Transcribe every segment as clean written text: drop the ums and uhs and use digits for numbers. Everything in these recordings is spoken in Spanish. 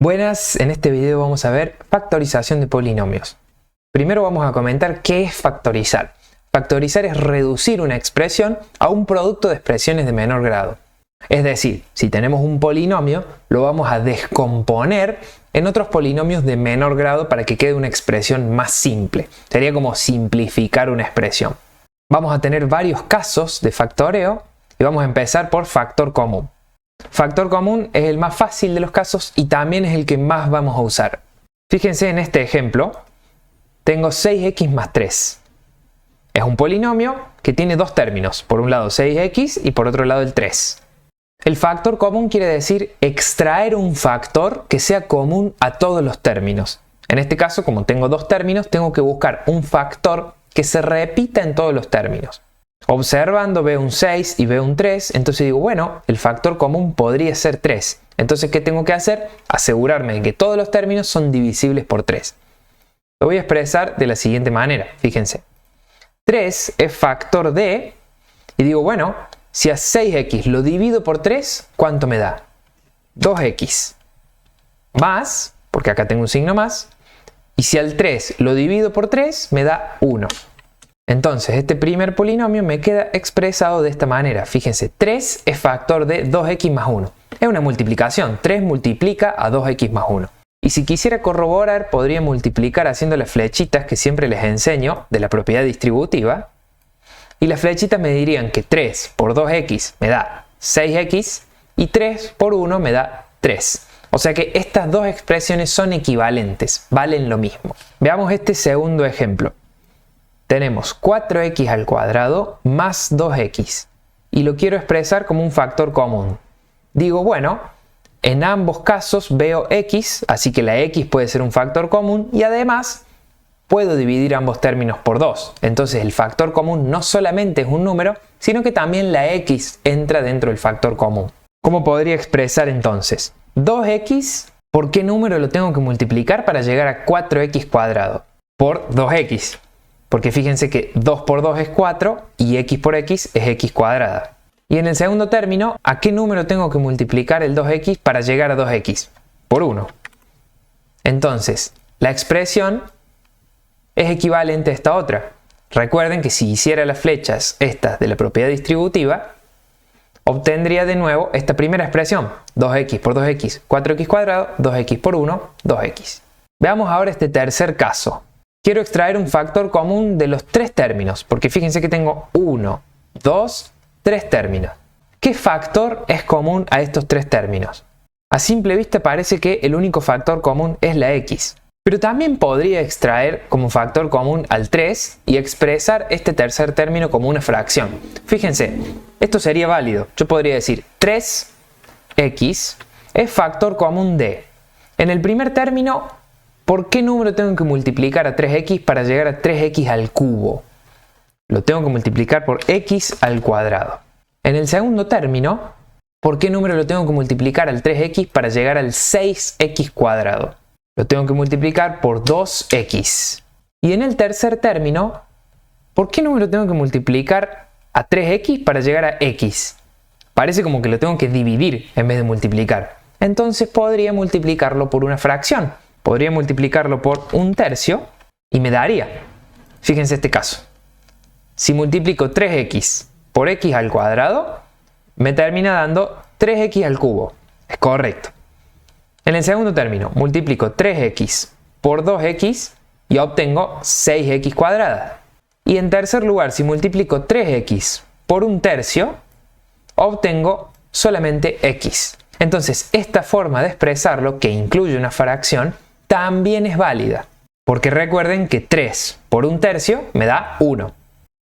Buenas, en este video vamos a ver factorización de polinomios. Primero vamos a comentar qué es factorizar. Factorizar es reducir una expresión a un producto de expresiones de menor grado. Es decir, si tenemos un polinomio, lo vamos a descomponer en otros polinomios de menor grado para que quede una expresión más simple. Sería como simplificar una expresión. Vamos a tener varios casos de factoreo y vamos a empezar por factor común. Factor común es el más fácil de los casos y también es el que más vamos a usar. Fíjense en este ejemplo, tengo 6x más 3. Es un polinomio que tiene dos términos, por un lado 6x y por otro lado el 3. El factor común quiere decir extraer un factor que sea común a todos los términos. En este caso, como tengo dos términos, tengo que buscar un factor que se repita en todos los términos. Observando veo un 6 y veo un 3, entonces digo, bueno, el factor común podría ser 3. Entonces, ¿qué tengo que hacer? Asegurarme de que todos los términos son divisibles por 3. Lo voy a expresar de la siguiente manera, fíjense. 3 es factor de, y digo, bueno, si a 6x lo divido por 3, ¿cuánto me da? 2x. Más, porque acá tengo un signo más, y si al 3 lo divido por 3, me da 1. Entonces, este primer polinomio me queda expresado de esta manera. Fíjense, 3 es factor de 2x más 1. Es una multiplicación. 3 multiplica a 2x más 1. Y si quisiera corroborar, podría multiplicar haciendo las flechitas que siempre les enseño de la propiedad distributiva. Y las flechitas me dirían que 3 por 2x me da 6x y 3 por 1 me da 3. O sea que estas dos expresiones son equivalentes, valen lo mismo. Veamos este segundo ejemplo. Tenemos 4x al cuadrado más 2x y lo quiero expresar como un factor común. Digo, bueno, en ambos casos veo x, así que la x puede ser un factor común y además puedo dividir ambos términos por 2. Entonces el factor común no solamente es un número, sino que también la x entra dentro del factor común. ¿Cómo podría expresar entonces? 2x, ¿por qué número lo tengo que multiplicar para llegar a 4x cuadrado? Por 2x. Porque fíjense que 2 por 2 es 4 y x por x es x cuadrada. Y en el segundo término, ¿a qué número tengo que multiplicar el 2x para llegar a 2x? Por 1. Entonces, la expresión es equivalente a esta otra. Recuerden que si hiciera las flechas estas de la propiedad distributiva, obtendría de nuevo esta primera expresión. 2x por 2x, 4x cuadrado, 2x por 1, 2x. Veamos ahora este tercer caso. Quiero extraer un factor común de los tres términos, porque fíjense que tengo 1, 2, 3 términos. ¿Qué factor es común a estos tres términos? A simple vista parece que el único factor común es la x. Pero también podría extraer como factor común al 3 y expresar este tercer término como una fracción. Fíjense, esto sería válido. Yo podría decir 3x es factor común de. En el primer término, ¿por qué número tengo que multiplicar a 3x para llegar a 3x al cubo? Lo tengo que multiplicar por x al cuadrado. En el segundo término, ¿por qué número lo tengo que multiplicar al 3x para llegar al 6x cuadrado? Lo tengo que multiplicar por 2x. Y en el tercer término, ¿por qué número tengo que multiplicar a 3x para llegar a x? Parece como que lo tengo que dividir en vez de multiplicar. Entonces podría multiplicarlo por una fracción. Podría multiplicarlo por 1/3 y me daría. Fíjense este caso. Si multiplico 3x por x al cuadrado, me termina dando 3x al cubo. Es correcto. En el segundo término, multiplico 3x por 2x y obtengo 6x cuadrada. Y en tercer lugar, si multiplico 3x por 1/3, obtengo solamente x. Entonces, esta forma de expresarlo, que incluye una fracción, también es válida. Porque recuerden que 3 por 1/3 me da 1.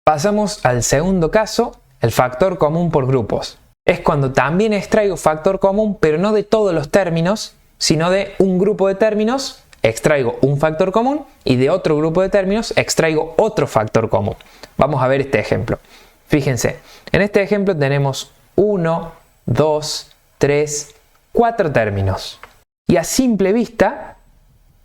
Pasamos al segundo caso, el factor común por grupos. Es cuando también extraigo factor común, pero no de todos los términos, sino de un grupo de términos, extraigo un factor común y de otro grupo de términos extraigo otro factor común. Vamos a ver este ejemplo. Fíjense, en este ejemplo tenemos 1, 2, 3, 4 términos. Y a simple vista,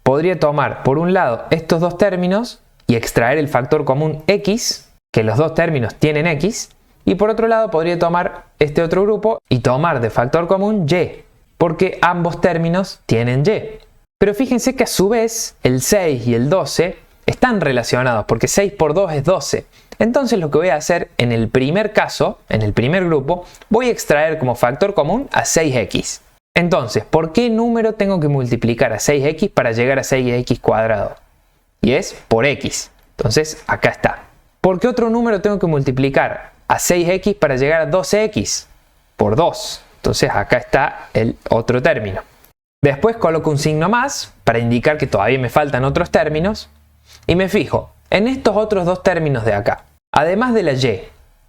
podría tomar por un lado estos dos términos y extraer el factor común x, que los dos términos tienen x, y por otro lado podría tomar este otro grupo y tomar de factor común y, porque ambos términos tienen y. Pero fíjense que a su vez el 6 y el 12 están relacionados porque 6 por 2 es 12. Entonces lo que voy a hacer en el primer caso, en el primer grupo, voy a extraer como factor común a 6x. Entonces, ¿por qué número tengo que multiplicar a 6x para llegar a 6x cuadrado? Y es por x. Entonces acá está. ¿Por qué otro número tengo que multiplicar a 6x para llegar a 12x? Por 2. Entonces acá está el otro término. Después coloco un signo más para indicar que todavía me faltan otros términos. Y me fijo en estos otros dos términos de acá. Además de la y,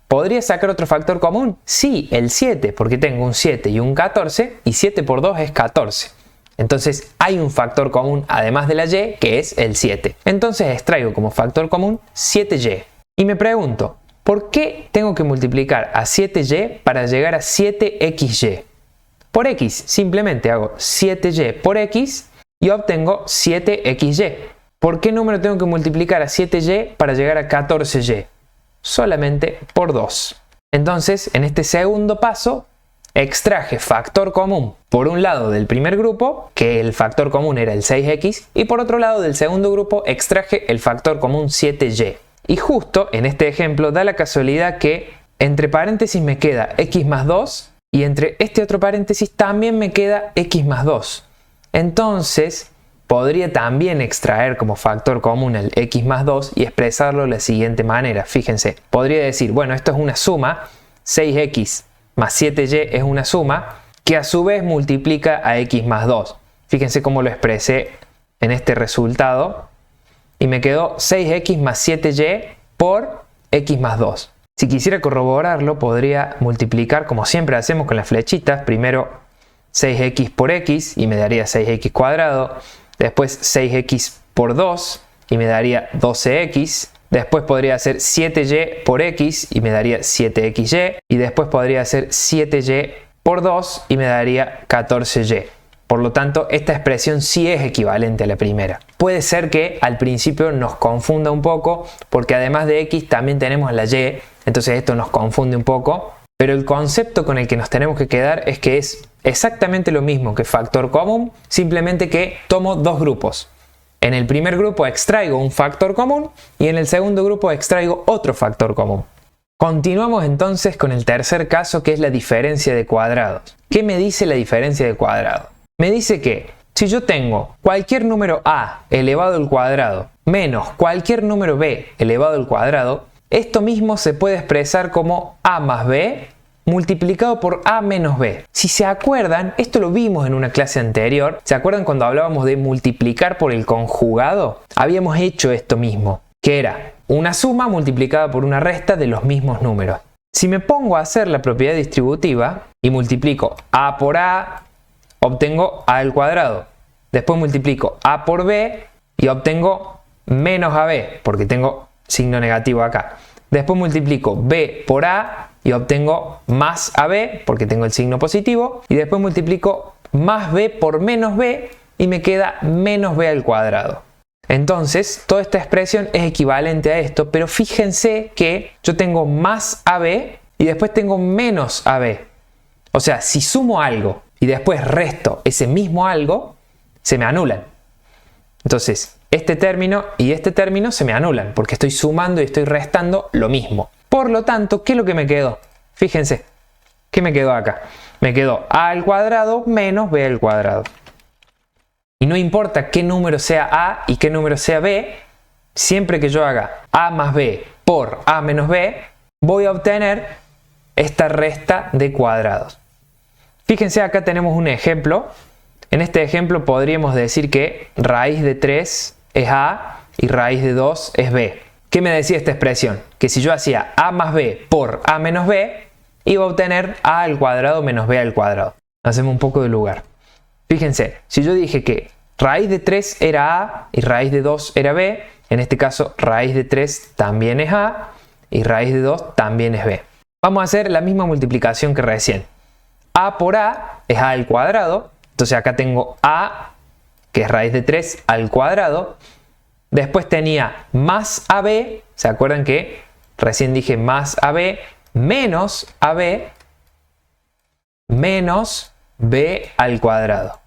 ¿podría sacar otro factor común? Sí, el 7, porque tengo un 7 y un 14, y 7 por 2 es 14. Entonces hay un factor común además de la y, que es el 7. Entonces extraigo como factor común 7y. Y me pregunto, ¿por qué tengo que multiplicar a 7y para llegar a 7xy? Por x, simplemente hago 7y por x y obtengo 7xy. ¿Por qué número tengo que multiplicar a 7y para llegar a 14y? Solamente por 2. Entonces, en este segundo paso, extraje factor común por un lado del primer grupo, que el factor común era el 6x, y por otro lado del segundo grupo extraje el factor común 7y. Y justo en este ejemplo da la casualidad que entre paréntesis me queda x más 2 y entre este otro paréntesis también me queda x más 2. Entonces, podría también extraer como factor común el x más 2 y expresarlo de la siguiente manera. Fíjense, podría decir, bueno, esto es una suma, 6x más 7y es una suma, que a su vez multiplica a x más 2. Fíjense cómo lo expresé en este resultado. Y me quedó 6x más 7y por x más 2. Si quisiera corroborarlo, podría multiplicar como siempre hacemos con las flechitas. Primero 6x por x y me daría 6x cuadrado. Después 6x por 2 y me daría 12x. Después podría hacer 7y por x y me daría 7xy. Y después podría hacer 7y por 2 y me daría 14y. Por lo tanto, esta expresión sí es equivalente a la primera. Puede ser que al principio nos confunda un poco porque además de x también tenemos la y. Entonces esto nos confunde un poco. Pero el concepto con el que nos tenemos que quedar es que es exactamente lo mismo que factor común, simplemente que tomo dos grupos. En el primer grupo extraigo un factor común y en el segundo grupo extraigo otro factor común. Continuamos entonces con el tercer caso, que es la diferencia de cuadrados. ¿Qué me dice la diferencia de cuadrados? Me dice que si yo tengo cualquier número a elevado al cuadrado menos cualquier número b elevado al cuadrado, esto mismo se puede expresar como a más b multiplicado por a menos b. Si se acuerdan, esto lo vimos en una clase anterior. ¿Se acuerdan cuando hablábamos de multiplicar por el conjugado? Habíamos hecho esto mismo, que era una suma multiplicada por una resta de los mismos números. Si me pongo a hacer la propiedad distributiva y multiplico a por a, obtengo a al cuadrado. Después multiplico a por b y obtengo menos ab, porque tengo signo negativo acá. Después multiplico b por a y obtengo más ab, porque tengo el signo positivo. Y después multiplico más b por menos b y me queda menos b al cuadrado. Entonces, toda esta expresión es equivalente a esto, pero fíjense que yo tengo más ab y después tengo menos ab. O sea, si sumo algo y después resto ese mismo algo, se me anulan. Entonces, este término y este término se me anulan porque estoy sumando y estoy restando lo mismo. Por lo tanto, ¿qué es lo que me quedó? Fíjense, ¿qué me quedó acá? Me quedó a al cuadrado menos b al cuadrado. Y no importa qué número sea a y qué número sea b, siempre que yo haga a más b por a menos b, voy a obtener esta resta de cuadrados. Fíjense, acá tenemos un ejemplo. En este ejemplo podríamos decir que raíz de 3 es a y raíz de 2 es b. ¿Qué me decía esta expresión? Que si yo hacía a más b por a menos b, iba a obtener a al cuadrado menos b al cuadrado. Hacemos un poco de lugar. Fíjense, si yo dije que raíz de 3 era a y raíz de 2 era b, en este caso raíz de 3 también es a y raíz de 2 también es b. Vamos a hacer la misma multiplicación que recién. A por a es a al cuadrado, entonces acá tengo a, que es raíz de 3 al cuadrado. Después tenía más ab, ¿se acuerdan que recién dije más ab, menos ab, menos b al cuadrado.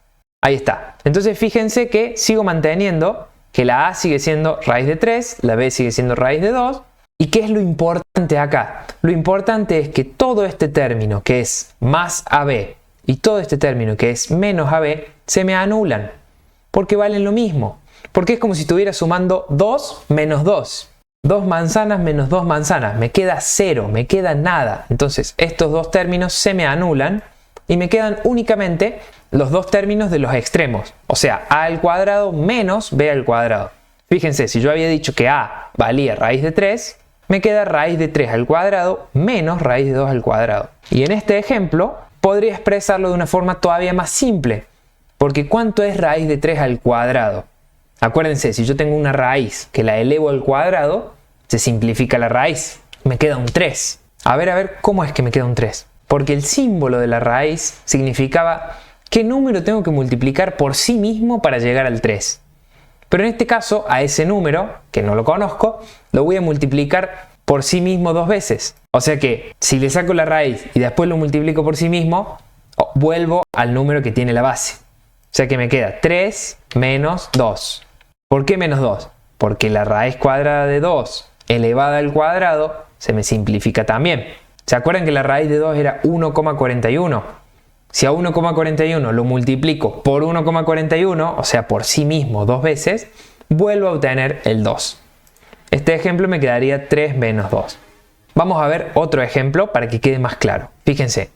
Ahí está. Entonces fíjense que sigo manteniendo que la a sigue siendo raíz de 3, la b sigue siendo raíz de 2. ¿Y qué es lo importante acá? Lo importante es que todo este término que es más ab y todo este término que es menos ab se me anulan. Porque valen lo mismo. Porque es como si estuviera sumando 2 menos 2. 2 manzanas menos 2 manzanas. Me queda 0, me queda nada. Entonces estos dos términos se me anulan y me quedan únicamente los dos términos de los extremos. O sea, a al cuadrado menos b al cuadrado. Fíjense, si yo había dicho que a valía raíz de 3, me queda raíz de 3 al cuadrado menos raíz de 2 al cuadrado. Y en este ejemplo podría expresarlo de una forma todavía más simple. Porque ¿cuánto es raíz de 3 al cuadrado? Acuérdense, si yo tengo una raíz que la elevo al cuadrado, se simplifica la raíz. Me queda un 3. A ver, ¿cómo es que me queda un 3? Porque el símbolo de la raíz significaba qué número tengo que multiplicar por sí mismo para llegar al 3. Pero en este caso, a ese número, que no lo conozco, lo voy a multiplicar por sí mismo 2 veces. O sea que, si le saco la raíz y después lo multiplico por sí mismo, vuelvo al número que tiene la base. O sea que me queda 3 menos 2. ¿Por qué menos 2? Porque la raíz cuadrada de 2 elevada al cuadrado se me simplifica también. ¿Se acuerdan que la raíz de 2 era 1,41? Si a 1,41 lo multiplico por 1,41, o sea por sí mismo 2 veces, vuelvo a obtener el 2. Este ejemplo me quedaría 3 menos 2. Vamos a ver otro ejemplo para que quede más claro. Fíjense,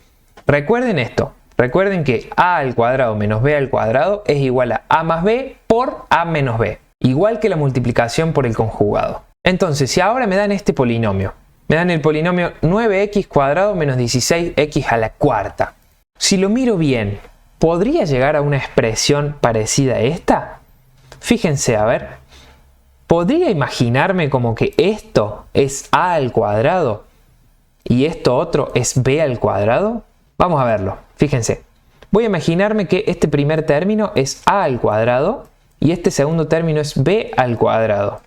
recuerden esto. Recuerden que a al cuadrado menos b al cuadrado es igual a más b por a menos b. Igual que la multiplicación por el conjugado. Entonces, si ahora me dan este polinomio, me dan el polinomio 9x cuadrado menos 16x a la cuarta. Si lo miro bien, ¿podría llegar a una expresión parecida a esta? Fíjense, a ver. ¿Podría imaginarme como que esto es a al cuadrado y esto otro es b al cuadrado? Vamos a verlo. Fíjense. Voy a imaginarme que este primer término es a al cuadrado y este segundo término es b al cuadrado.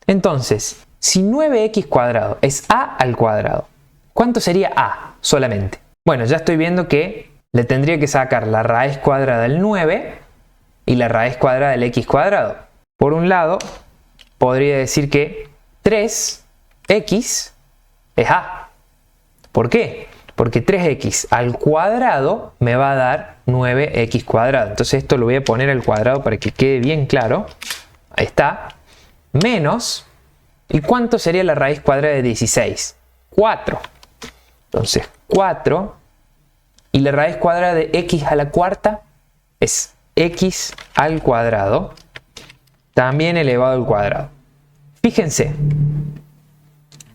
Entonces, si 9x cuadrado es a al cuadrado, ¿cuánto sería a solamente? Bueno, ya estoy viendo que le tendría que sacar la raíz cuadrada del 9 y la raíz cuadrada del x cuadrado. Por un lado, podría decir que 3x es a. ¿Por qué? Porque 3x al cuadrado me va a dar 9x cuadrado. Entonces esto lo voy a poner al cuadrado para que quede bien claro. Ahí está. Menos. ¿Y cuánto sería la raíz cuadrada de 16? 4. Entonces 4. Y la raíz cuadrada de x a la cuarta es x al cuadrado. También elevado al cuadrado. Fíjense.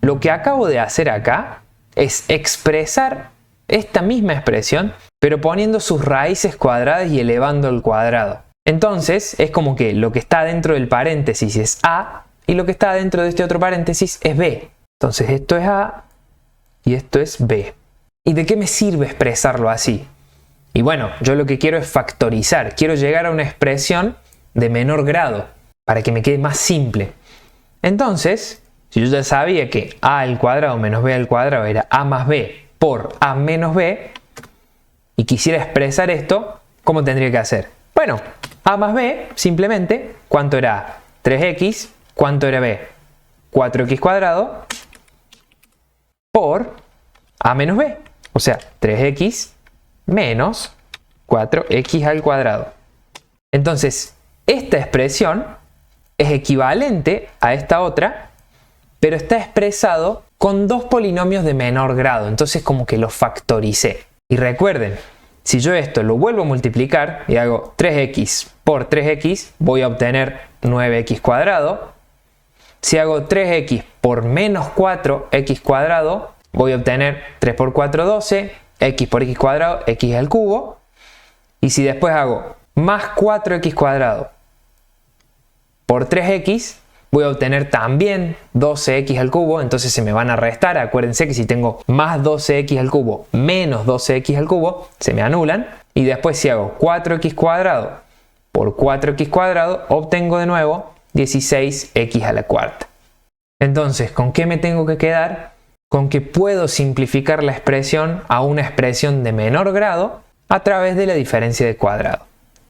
Lo que acabo de hacer acá es expresar esta misma expresión, pero poniendo sus raíces cuadradas y elevando al cuadrado. Entonces es como que lo que está dentro del paréntesis es a y lo que está dentro de este otro paréntesis es b. Entonces esto es a y esto es b. ¿Y de qué me sirve expresarlo así? Y bueno, yo lo que quiero es factorizar. Quiero llegar a una expresión de menor grado para que me quede más simple. Entonces, si yo ya sabía que a al cuadrado menos b al cuadrado era a más b por a menos b y quisiera expresar esto, ¿cómo tendría que hacer? Bueno, a más b simplemente, ¿cuánto era a? 3x, ¿cuánto era b? 4x cuadrado por a menos b, o sea, 3x menos 4x al cuadrado. Entonces, esta expresión es equivalente a esta otra, pero está expresado con dos polinomios de menor grado, entonces como que lo factoricé. Y recuerden, si yo esto lo vuelvo a multiplicar y hago 3x por 3x, voy a obtener 9x cuadrado. Si hago 3x por menos 4x cuadrado, voy a obtener 3 por 4, 12, x por x cuadrado, x al cubo. Y si después hago más 4x cuadrado por 3x, voy a obtener también 12x al cubo, entonces se me van a restar. Acuérdense que si tengo más 12x al cubo menos 12x al cubo, se me anulan. Y después si hago 4x cuadrado por 4x cuadrado, obtengo de nuevo 16x a la cuarta. Entonces, ¿con qué me tengo que quedar? Con que puedo simplificar la expresión a una expresión de menor grado a través de la diferencia de cuadrado.